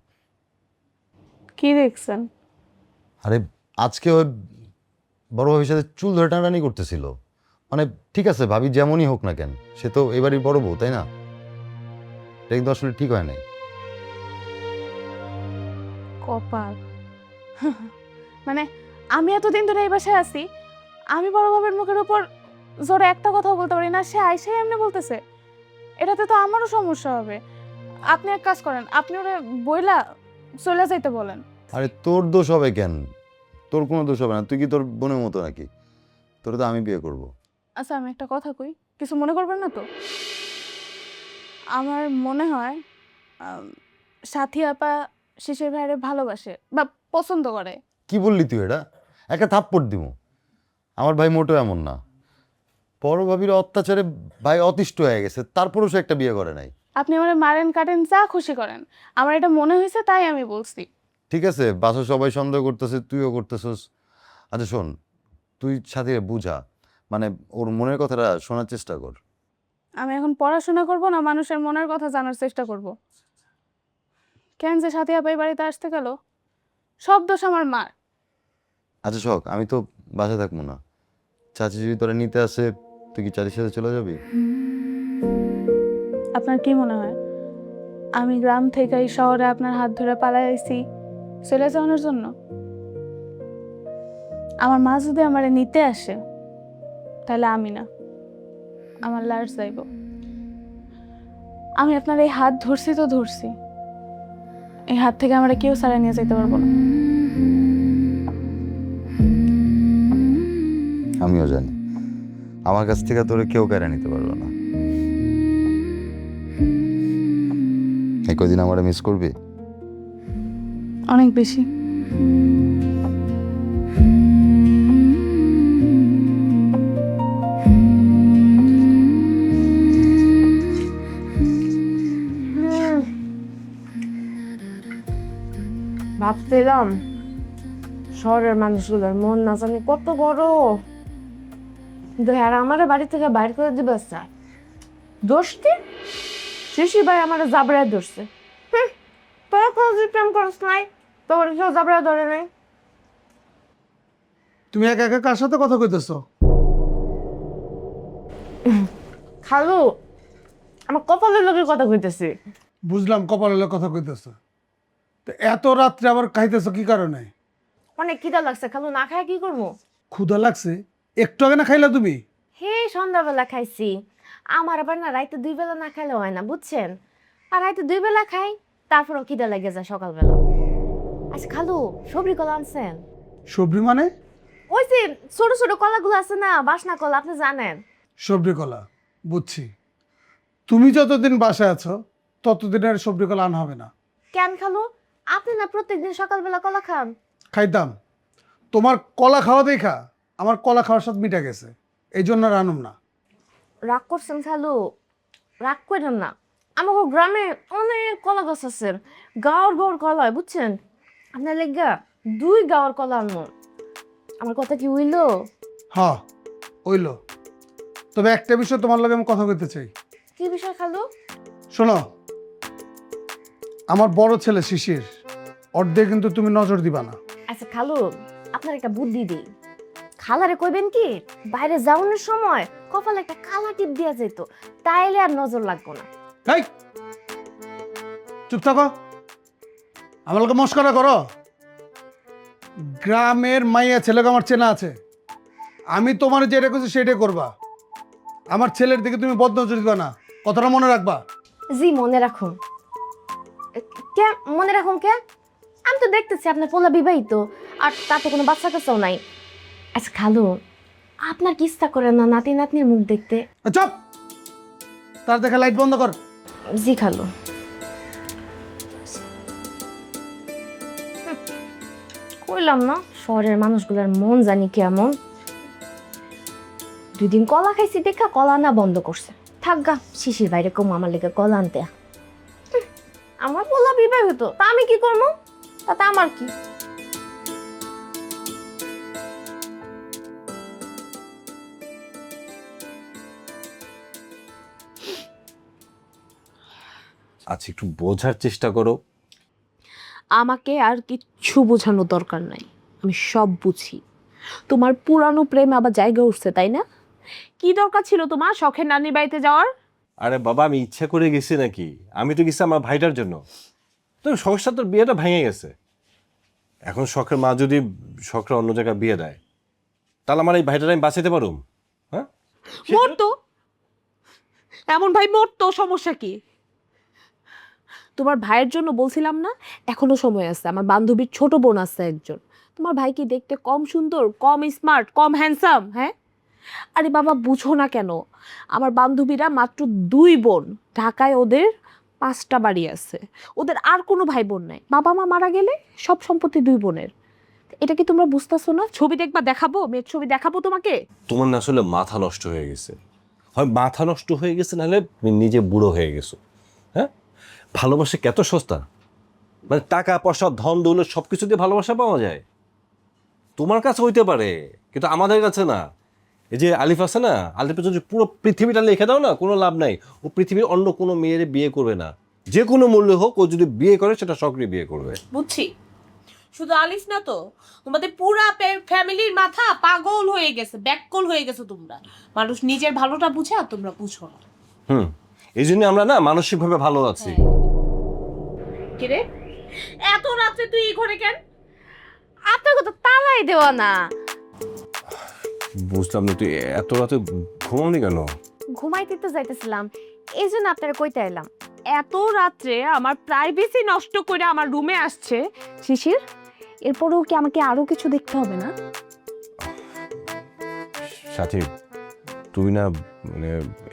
কি দেখছেন? আরে আজকে ওই বড় ভাবির সাথে চুল ধরে টানাটানি করতেছিল। মানে ঠিক আছে, ভাবি যেমনই হোক না কেন, সে তো এবারই বড় বউ, তাই না? এটা কিন্তু আসলে ঠিক হয় নাই। কপাল। মানে আমি এতদিন ধরে এই বাসায় আছি, আমি বড় ভাবের মুখের উপর জোরে একটা কথাও বলতে পারি না, সে আইসে এমনি বলতেছে। এটাতে তো আমারও সমস্যা হবে। আপনি এক কাজ করেন, আপনি ওরে বইলা চলে যাইতে বলেন। আরে তোর দোষ হবে কেন? তোর কোনো দোষ হবে না, তুই কি তোর বোনের মতো নাকি? তোর তো আমি বিয়ে করব। আচ্ছা আমি একটা কথা কই, কিছু মনে করবেন না তো? আমার মনে হয় সাথী আপা শিশির ভাইরে ভালোবাসে বা পছন্দ করে। কি বললি তুই এটা? একটা থাপ্পড় দিব। আমার ভাই মোটেও এমন না। বড় ভাবির অত্যাচারে ভাই অতিষ্ঠ হয়ে গেছে, তারপরেও সে একটা বিয়ে করে নাই। আপনি আমারে মারেন কাটেন যা খুশি করেন, আমার এটা মনে হয়েছে তাই আমি বলছি। ঠিক আছে, বাসা সবাই সন্দেহ করতেছে, তুইও করতেছিস। আচ্ছা শোন, তুই সাথে বুঝা, মানে ওর মনের কথাটা শোনার চেষ্টা কর। আমি এখন পড়াশোনা করব না মানুষের মনের কথা জানার চেষ্টা করব? কেন যে সাথী আপা এই বাড়িতে আসতে গেল, সব দোষ আমার মার। আচ্ছা শখ, আমি তো বাসা থাকবো না, চাচি যদি তোরা নিতে আসে, তুই কি চাচির সাথে চলে যাবি? আপনার কি মনে হয় আমি গ্রাম থেকে এই শহরে আপনার হাত ধরে পালাই আইছি চলে যাওয়ার জন্য? আমার মা যদি আমারে নিতে আসে, তাহলে আমি না, আমার লাশ যাইব। আমি আপনার এই হাত ধরছি তো ধরছি, এই হাত থেকে আমরা কেউ ছাড়া নিয়ে যেতে পারবো না। আমিও জানি আমার কাছ থেকে তোরে কেউ কেড়ে নিতে পারবে না। এই কদিন আমারে মিস করবি? অনেক বেশি। ভাবছিলাম শহরের মানুষগুলোর মন না জানি কত বড়, কিন্তু আর আমার বাড়ি থেকে বাইর করে দিবে স্যার। দোষটি শিশি ভাই আমার জাবড়ায় ধরছে। তোরা কোনো প্রেম করস নাই, তোর কেউ জাবড়ায় ধরে নাই। তুমি একা একা কার সাথে কথা কইতেছো? খালু, আমার কপালের লোকের কথা কইতেছি। বুঝলাম কপালের কথা কইতেছো, তো এত রাত্রে আবার খাইতেছো কি কারণে? অনেক খিদা লাগছে খালু, না খায় কি করবো? ক্ষুধা লাগছে? একটু আগে না খাইলা তুমি? হে সন্ধ্যাবেলা খাইছি। আমার আবার না রাইতে 2 বেলা না খাইলে হয় না, বুঝছেন? আর রাইতে 2 বেলা খাই, তারপরও খিদা লেগে যায় সকালবেলা। আচ্ছা খালু, সবরি কলা আনছেন? সবরি মানে? ওই যে ছোট ছোট কলাগুলো আছে না, বাসনা কলা, আপনি জানেন। সবরি কলা বুঝছি। তুমি যতদিন বাসায় আছো ততদিন আর সবরি কলা আনা হবে না। কেন খালু, আপনি না প্রত্যেকদিন সকালবেলা কলা খান? খাইতাম, তোমার কলা খাওয়া দেখা আমার কলা খাওয়ার স্বাদ মিটা গেছে, এই জন্য আর আনুম না। রাগ করছেন খালু? রাগ করেন না, আমাকে গ্রামে অনেক কলা গাছ আছে, গাওয়ার গাওয়ার কলা হয়, বুঝছেন? আপনার লেগা 2 গাওয়ার কলা আনবো। আমার কথা কি হইল? হ্যাঁ ওইলো, তবে একটা বিষয় তোমার লগে আমি কথা বলতে চাই। কি বিষয় খালু? শোনো, আমার বড় ছেলে শিশির, অর্ধেক কিন্তু তুমি নজর দিবা না। আচ্ছা খালু, আপনার একটা বুদ্ধি দিই। খালারে কইবেন কি, বাইরে যাওয়ানোর সময় কপালে একটা কালা টিপ দিয়া যেত, তাইলে আর নজর লাগবো না। এই চুপ থাকো, আমার লোকে মস্করা করো। গ্রামের মাইয়া ছেলেকে আমার চেনা আছে, আমি তোমার যেটা করছি সেটাই করবা। আমার ছেলের দিকে তুমি বদনজর দিবা না, কথাটা মনে রাখবা। জি মনে রাখুন। কে মনে রাখুন কে? আমি তো দেখতেছি আপনার পোলা বিবাহিত, আর তাতে কোনো বাচ্চা কাচ্চাও নাই। আচ্ছা খালু, আপনার কি ইচ্ছা করে না নাতি নাতনির মুখ দেখতে? চুপ, তার দেখা লাইট বন্ধ কর। জি খালু। কইলাম না শহরের মানুষগুলোর মন জানি কেমন। 2 দিন কলা খাইছি দেখা কলা না বন্ধ করছে। থাক গা, শিশির বাইরে কম আমার লেগে কলা আনতে। আমার পোলা বিবাহিত, তা আমি কি করবো? তাতে আমার কি? আচ্ছা একটু বোঝার চেষ্টা করো। আমাকে আর কিচ্ছু বোঝানোর দরকার নাই, আমি সব বুঝি। তোমার পুরানো প্রেম আবার জায়গা উঠছে, তাই না? কি দরকার ছিল তোমার শখের নানির বাড়িতে যাওয়ার? আরে বাবা, আমি ইচ্ছা করে গেছি নাকি? আমি তো গেছি আমার ভাইটার জন্য। তো সমস্যা, তোর বিয়েটা ভেঙে গেছে। এখন শখের মা যদি শখের অন্য জায়গায় বিয়ে দেয়, তাহলে আমার এই ভাইটার আমি বাঁচাতে পারুম? হ্যাঁ, মরতো, এমন ভাই মরতো, সমস্যা কি? তোমার ভাইয়ের জন্য বলছিলাম না, এখনো সময় আছে। আমার বান্ধবীর ছোট বোন আছে একজন। তোমার ভাই কি দেখতে কম সুন্দর, কম স্মার্ট, কম হ্যান্ডসাম? হ্যাঁ, আরে বাবা বুঝো না কেন? আমার বান্ধবীরা মাত্র 2 বোন, ঢাকায় ওদের 5টা বাড়ি আছে, ওদের আর কোনো ভাই বোন নাই। বাবা মা মারা গেলে সব সম্পত্তি 2 বোনের। এটা কি তোমরা বুঝতেছো না? ছবি দেখবা, দেখাবো, মেয়ের ছবি দেখাবো তোমাকে। তোমার না আসলে মাথা নষ্ট হয়ে গেছে। হয় মাথা নষ্ট হয়ে গেছে, নাহলে তুমি নিজে বুড়ো হয়ে গেছো। হ্যাঁ, ভালোবাসা কত সস্তা, মানে টাকা পয়সা ধন দৌলত সব কিছু দিয়ে ভালোবাসা পাওয়া যায়। তোমার কাছে হইতে পারে, কিন্তু আমাদের কাছে না। এই যে আলিফ আছে না, আলিফের যদি পুরো পৃথিবীটা লিখে দাও না, কোনো লাভ নাই। ও পৃথিবীর অন্য কোনো মেয়ের বিয়ে করবে না, যে কোনো মূল্য হোক। ও যদি বিয়ে করে সেটা শখরে বিয়ে করবে। বুঝছি, শুধু আলিফ না তো, তোমাদের পুরা ফ্যামিলির মাথা পাগল হয়ে গেছে, ব্যাককল হয়ে গেছে তোমরা। মানুষ নিজের ভালোটা বুঝে আর তোমরা বুঝো না। এই জন্য আমরা না মানসিকভাবে ভালো আছি। কিরে, এত রাতে তুই এই ঘরে কেন? আপনাকে তো তালাই দেওয়া না। বুঝলাম না, তুই এত রাতে ঘুমাওনি কেন? ঘুমাইতে তো যাইতেছিলাম, এই জন্য আপনারা কইতে এলাম। এত রাত্রে আমার প্রাইভেসি নষ্ট করে আমার রুমে আসছে শিশির, এরপরেও কি আমাকে আরো কিছু দেখতে হবে না? সাথী, তুই না মানে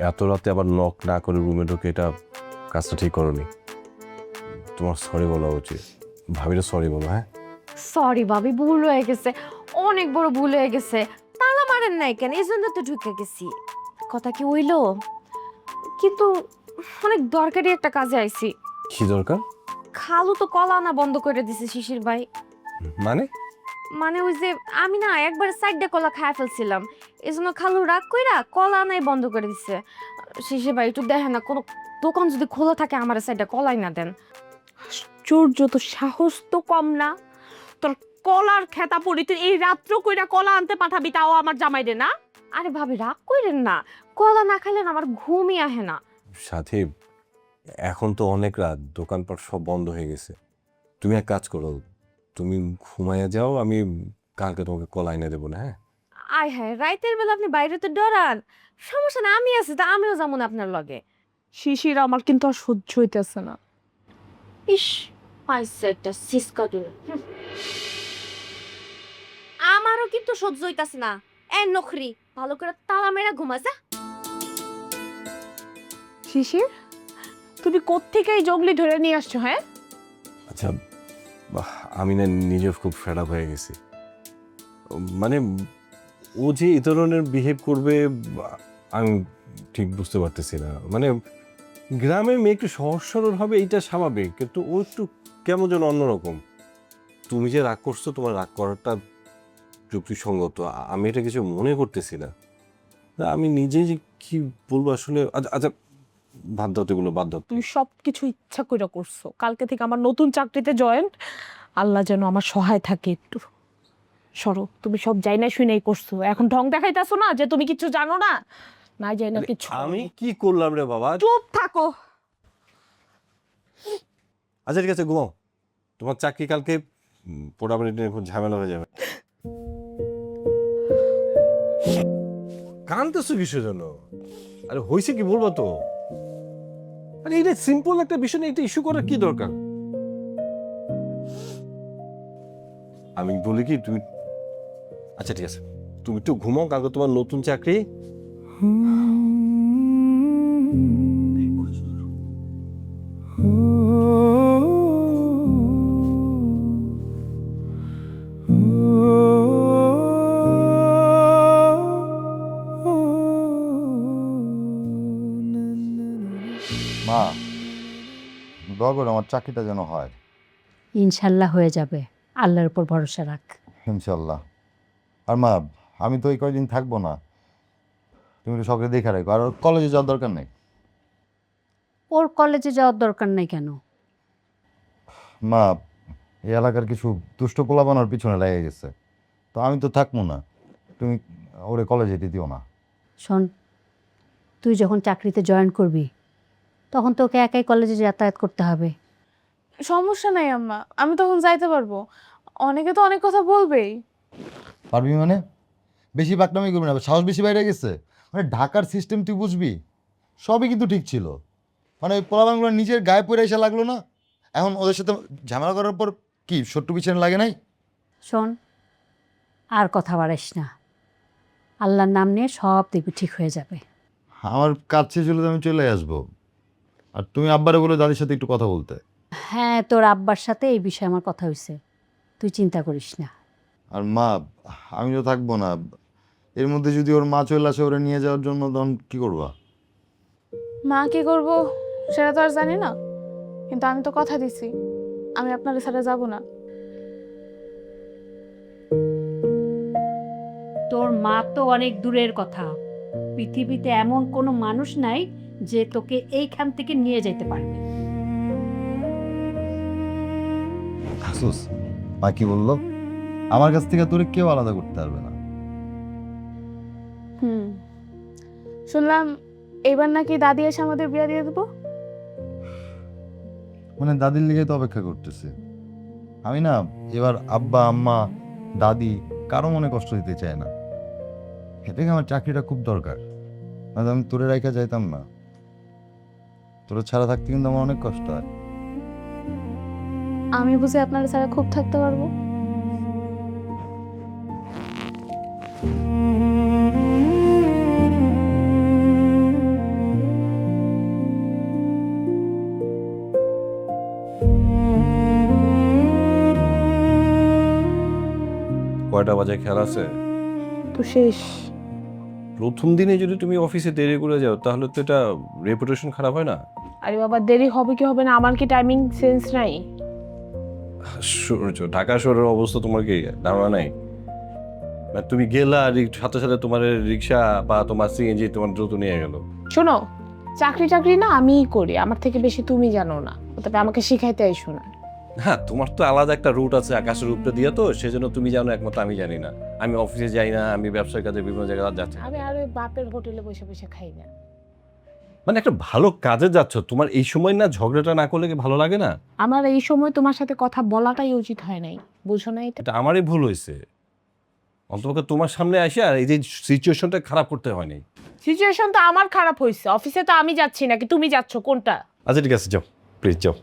এত রাতে আবার নক না করে রুমে ঢুকে এটা কাজটা ঠিক করনি। তোমার সরি বলা উচিত। ভাবিরা সরি বলো। হ্যাঁ সরি ভাবি, ভুল হয়ে গেছে, অনেক বড় ভুল হয়ে গেছে। তালা মারেন নাই কেন? এই জন্য তো ঢুকে গেছি। কথা কি হইলো? কিন্তু অনেক দরকারি একটা কাজে আইছি। কি দরকার? খালু তো কলা আনা বন্ধ করে দিছে শিশির ভাই। মানে মানে ওই যে আমি না একবার সাইডে কলা খায় ফেলছিলাম, এই জন্য খালু রাগ কইরা কলা আনাই বন্ধ করে দিছে। শিশির ভাই একটু দেখেন না, কোনো দোকান যদি খোলা থাকে আমার সাইডে কলাই না দেন। আশ্চর্য, তো সাহস তো কম না তোর। কলার খেতা পড়ি তুই এই রাত্র কইরা কলা আনতে পাঠাবি, তাও আমার জামাই রে না। আরে ভাবি রাগ কইরেন না, কলা না খাইলে না আমার ঘুমই আহে না। সাথী, এখন তো অনেক রাত, দোকানপাট সব বন্ধ হয়ে গেছে। তুমি এক কাজ করো, তুমি ঘুমাইয়া যাও, আমি কালকে তোমাকে কলা এনে দেবো না। হ্যাঁ, আয় হ্যাঁ, রাইতের বেলা আপনি বাইরে তো ডরান, সমস্যা না, আমি আছি তা আমিও যাবো না আপনার লগে। শিশির আমার কিন্তু আর সহ্য হইতেছে না। ইস, পাইছে একটা সিসকা দূর। আমারও কিন্তু সহ্য হইতাছে না। এ নখরি, ভালো করে তালা মেরা ঘুমা যা। শিশির, তুমি কোত্থেকে এই জঙ্গলি ধরে নিয়ে আসছো? হ্যাঁ, আচ্ছা, আমি না নিজে খুব ফেড আপ হয়ে গেছি। মানে ও যে এই ধরনের বিহেভ করবে আমি ঠিক বুঝতে পারতেছি না। মানে গ্রামের মেয়ে একটু সহজ সরল হবে এইটা স্বাভাবিক, কিন্তু ও একটু কেমন যেন অন্যরকম। তুমি যে রাগ করছো, তোমার রাগ করাটা যুক্তিসঙ্গত, আমি এটা কিছু মনে করতেছি না। আমি নিজে যে কি বলবো আসলে। আচ্ছা, বাদ দাও তো, এগুলো বাদ দাও। তুমি সবকিছু ইচ্ছা করে করছো। কালকে থেকে আমার নতুন চাকরিতে জয়েন, আল্লাহ যেন আমার সহায় থাকে একটু। সরো, তুমি সব যাই না শুনেই করছো, এখন ঢং দেখাইতেছো না যে তুমি কিছু জানো না। না যাই না কিছু। আমি কি করলাম রে বাবা? চুপ থাকো। আচ্ছা ঠিক আছে, ঘুমাও। তোমার চাকরি কালকে পোড়ামানি নিয়ে খুব ঝামেলা হয়ে যাবে। কানতেছো কিসের জন্য? আরে হয়েছে কি বলবো তো? আরে এটা সিম্পল একটা বিষয় নিয়ে এটা ইস্যু করার কি দরকার? আমি বলি কি, তুমি আচ্ছা ঠিক আছে, তুমি একটু ঘুমাও, কালকে তোমার নতুন চাকরি। মা, দোয়া করো আমার চাকরিটা যেন হয়। ইনশাল্লাহ হয়ে যাবে, আল্লাহর উপর ভরসা রাখ। ইনশাল্লাহ। আর মা, আমি তো এই কয়দিন থাকবো না, তুমি একটু সকলে দেখে রাখো। আর ওর কলেজে যাওয়ার দরকার নেই। ওর কলেজে যাওয়ার দরকার নাই কেন? মা, এই এলাকার কিছু দুষ্ট পোলাপানোর পিছনে লেগে গেছে, তো আমি তো থাকবো না, তুমি ওরে কলেজে যেতে দিও না। শোন, তুই যখন চাকরিতে জয়েন করবি তখন তোকে একাই কলেজে যাতায়াত করতে হবে। সমস্যা নাই আম্মা, আমি তখন যাইতে পারবো। অনেকে তো অনেক কথা বলবেই। পারবি মানে? বেশি বাকনামি করবি না, সাহস বেশি বাইরে গেছে। মানে ঢাকার সিস্টেম তুই বুঝবি, সবই কিন্তু ঠিক ছিল। মানে ওই পোলাপানগুলো নিজের গায়ে পড়ে এসে লাগলো না, এখন ওদের সাথে ঝামেলা করার পর কি সট্টু পিছনে লাগে নাই? শোন, আর কথা বাড়াইস না, আল্লাহর নাম নিয়ে সব দেখবি ঠিক হয়ে যাবে। আমার কাজ শেষ হলে তো আমি চলে আসবো। আর তুমি আব্বারে বলে দাদির সাথে একটু কথা বলতে। হ্যাঁ, তোর আব্বার সাথে এই বিষয়ে আমার কথা হয়েছে, তুই চিন্তা করিস না। আর মা, আমি তো থাকবো না, এর মধ্যে যদি ওর মা চলে আসে ওরে নিয়ে যাওয়ার জন্য, তখন কি করবা? মা কি করবো সেটা তো আর জানি না, কিন্তু আমি তো কথা দিছি আমি আপনার সাথে যাব না। তোর মা তো অনেক দূরের কথা, পৃথিবীতে এমন কোনো মানুষ নাই যে তোকে এইখান থেকে নিয়ে যেতে পারবে। হাসুস, মা কি বললো? আমার কাছ থেকে তোরে কেউ আলাদা করতে পারবে না। শুনলাম এবার নাকি দাদি এসে আমাদের বিয়ে দিয়ে দেবো। মানে দাদির লিগে তো অপেক্ষা করতেছি আমি না। এবার আব্বা আম্মা দাদি কারো মনে কষ্ট দিতে চায় না, এটাকে আমার চাকরিটা খুব দরকার। না আমি তোরে রাইখা যাইতাম না, তোরা ছাড়া থাকতে কিন্তু আমার অনেক কষ্ট হয়। আমি বুঝি আপনার ছাড়া খুব থাকতে পারবো। কয়টা বাজে খেয়াল আছে? তো শেষ। প্রথম দিনে যদি তুমি অফিসে দেরি করে যাও তাহলে তো এটা রেপুটেশন খারাপ হয় না? আরে বাবা, দেরি হবে কি হবে না, আমার কি টাইমিং সেন্স নাই? সূর্য, ঢাকা শহরের অবস্থা তোমার কি ধারণা নাই? মানে তুমি গেলা আর সাথে সাথে তোমার রিক্সা বা তোমার সিএনজি তোমার দ্রুত নিয়ে গেল। শোনো, চাকরি না আমিই করি, আমার থেকে বেশি তুমি জানো না, তবে আমাকে শিখাইতে আইসো না। হ্যাঁ, তোমার তো আলাদা একটা রুট আছে আকাশের উপরে দিয়ে, তো সেজন্য তুমি জানো, একমাত্র আমি জানি না। আমি অফিসে যাই না, আমি ব্যবসার কাজে বিভিন্ন জায়গায় যাচ্ছি। আমি আর ওই বাপের হোটেলে বসে বসে খাই না। মানে একটা ভালো কাজে যাচ্ছ, তোমার এই সময় না ঝগড়াটা না করলে কি ভালো লাগে না? আমার এই সময় তোমার সাথে কথা বলাটাই উচিত হয় নাই, বুঝো না এটা? এটা আমারই ভুল হয়েছে। অন্তত তোমার সামনে আসে আর এই যে সিচুয়েশনটা খারাপ করতে হয় নাই। সিচুয়েশন তো আমার খারাপ হয়েছে, অফিসে তো আমি যাচ্ছি নাকি তুমি যাচ্ছ, কোনটা? আচ্ছা ঠিক আছে, যাও প্লিজ যাও।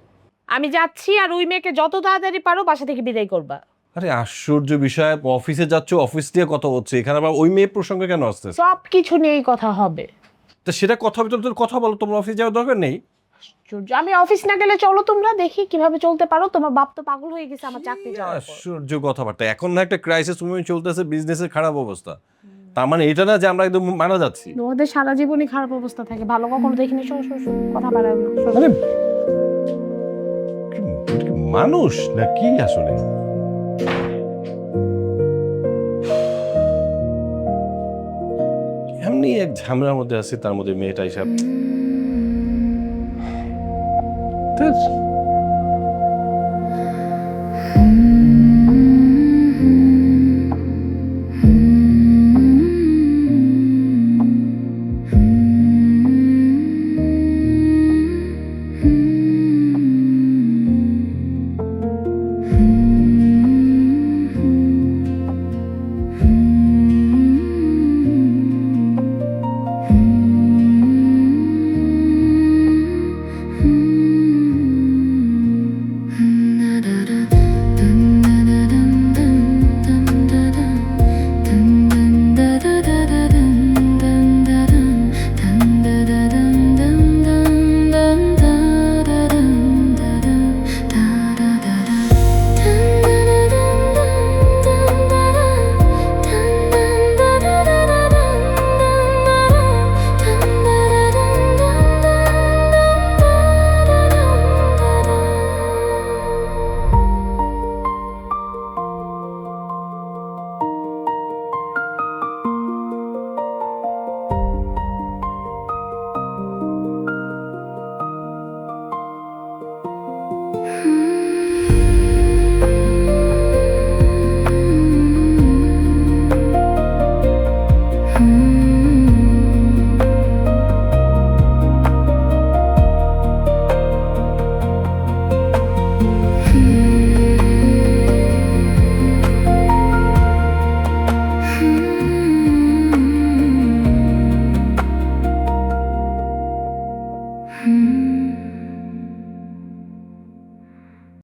আমি যাচ্ছি, আর ওই মেয়েকে যত তাড়াতাড়ি পারো বাসা থেকে বিদায় করবা। আরে আশ্চর্য বিষয়, অফিসে যাচ্ছ, অফিস নিয়ে কথা হচ্ছে, এখানে আবার ওই মেয়ে প্রসঙ্গে কেন আসতেছে? সব কিছু নিয়েই কথা হবে। তো সেটা কথা হবে, তোর কথা বলো, তোমার অফিস যাওয়ার দরকার নেই। আশ্চর্য, আমি অফিস না গেলে চলো তোমরা, দেখি কিভাবে চলতে পারো। তোমার বাপ তো পাগল হয়ে গেছে আমার চাকরি যাওয়ার পর। আশ্চর্য কথাবার্তা, এখন না একটা ক্রাইসিস মুভমেন্ট চলতেছে, বিজনেসের খারাপ অবস্থা, তার মানে এটা না যে আমরা একদম মারা যাচ্ছি। তোমাদের সারা জীবনই খারাপ অবস্থা থাকে, ভালো কখনো দেখিনি। কথা বাড়ায় না, শোনো। মানে মানুষ না কি আসলে? এমনি এক ঝামেলার মধ্যে আছি, তার মধ্যে মেয়েটা হিসাব